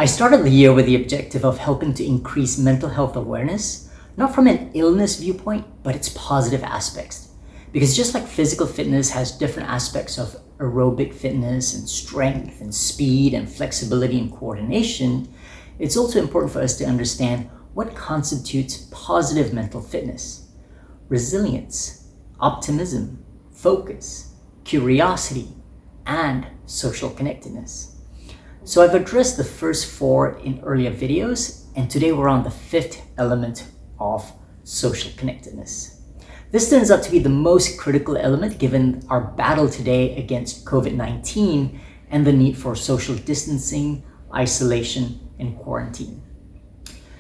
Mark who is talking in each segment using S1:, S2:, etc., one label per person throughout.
S1: I started the year with the objective of helping to increase mental health awareness, not from an illness viewpoint, but its positive aspects. Because just like physical fitness has different aspects of aerobic fitness and strength and speed and flexibility and coordination, it's also important for us to understand what constitutes positive mental fitness: resilience, optimism, focus, curiosity, and social connectedness. So I've addressed the first four in earlier videos, and today we're on the fifth element of social connectedness. This turns out to be the most critical element given our battle today against COVID-19 and the need for social distancing, isolation, and quarantine.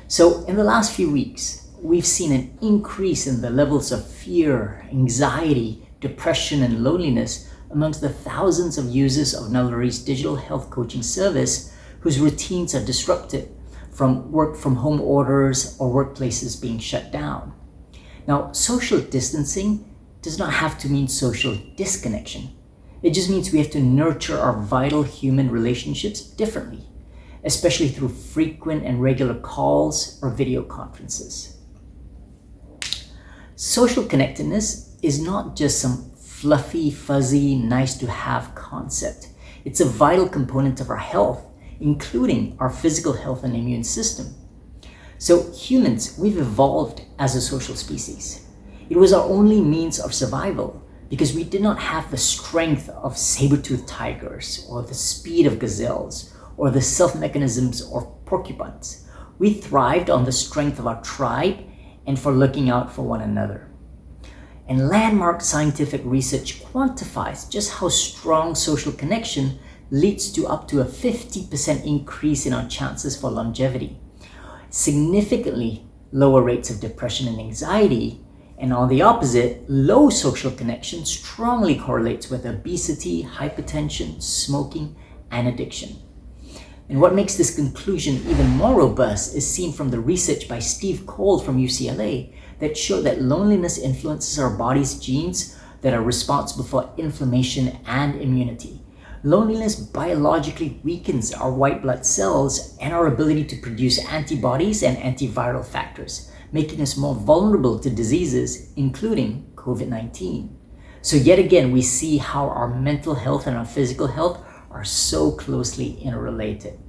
S1: So in the last few weeks, we've seen an increase in the levels of fear, anxiety, depression, and loneliness amongst the thousands of users of Naluri's digital health coaching service whose routines are disrupted from work from home orders or workplaces being shut down. Now, social distancing does not have to mean social disconnection. It just means we have to nurture our vital human relationships differently, especially through frequent and regular calls or video conferences. Social connectedness is not just some fluffy, fuzzy, nice to have concept. It's a vital component of our health, including our physical health and immune system. So humans, we've evolved as a social species. It was our only means of survival because we did not have the strength of saber-toothed tigers or the speed of gazelles or the stealth mechanisms of porcupines. We thrived on the strength of our tribe and for looking out for one another. And landmark scientific research quantifies just how strong social connection leads to up to a 50% increase in our chances for longevity, significantly lower rates of depression and anxiety, and on the opposite, low social connection strongly correlates with obesity, hypertension, smoking, and addiction. And what makes this conclusion even more robust is seen from the research by Steve Cole from UCLA that showed that loneliness influences our body's genes that are responsible for inflammation and immunity. Loneliness biologically weakens our white blood cells and our ability to produce antibodies and antiviral factors, making us more vulnerable to diseases, including COVID-19. So yet again, we see how our mental health and our physical health are so closely interrelated.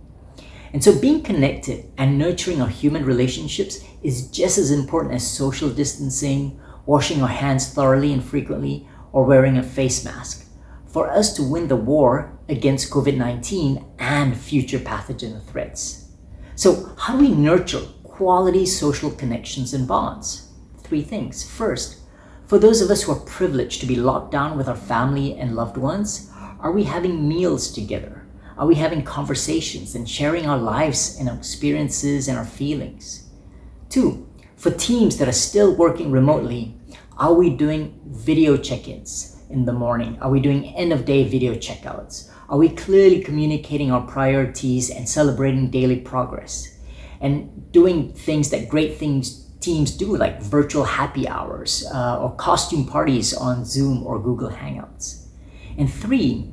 S1: And so being connected and nurturing our human relationships is just as important as social distancing, washing our hands thoroughly and frequently, or wearing a face mask for us to win the war against COVID-19 and future pathogen threats. So how do we nurture quality social connections and bonds? Three things. First, for those of us who are privileged to be locked down with our family and loved ones, are we having meals together? Are we having conversations and sharing our lives and our experiences and our feelings? Two, for teams that are still working remotely, are we doing video check-ins in the morning? Are we doing end-of-day video checkouts? Are we clearly communicating our priorities and celebrating daily progress? And doing things that great teams do, like virtual happy hours or costume parties on Zoom or Google Hangouts? And three,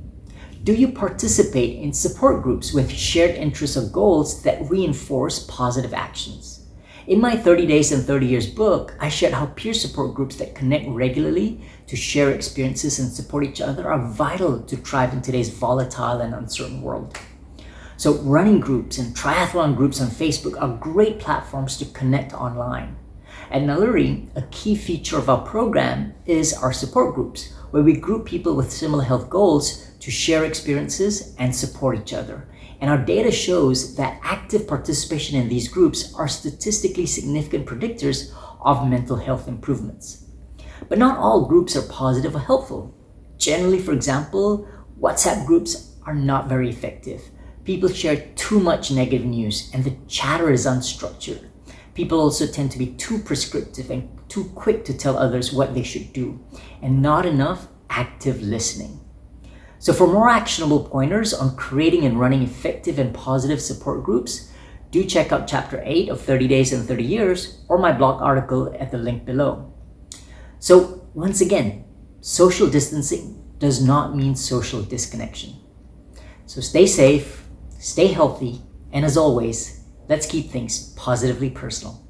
S1: do you participate in support groups with shared interests or goals that reinforce positive actions? In my 30 Days and 30 Years book, I shared how peer support groups that connect regularly to share experiences and support each other are vital to thrive in today's volatile and uncertain world. So running groups and triathlon groups on Facebook are great platforms to connect online. At Naluri, a key feature of our program is our support groups, where we group people with similar health goals to share experiences and support each other. And our data shows that active participation in these groups are statistically significant predictors of mental health improvements. But not all groups are positive or helpful. Generally, for example, WhatsApp groups are not very effective. People share too much negative news and the chatter is unstructured. People also tend to be too prescriptive and too quick to tell others what they should do, and not enough active listening. So for more actionable pointers on creating and running effective and positive support groups, do check out Chapter 8 of 30 Days and 30 Years or my blog article at the link below. So once again, social distancing does not mean social disconnection. So stay safe, stay healthy, And as always, let's keep things positively personal.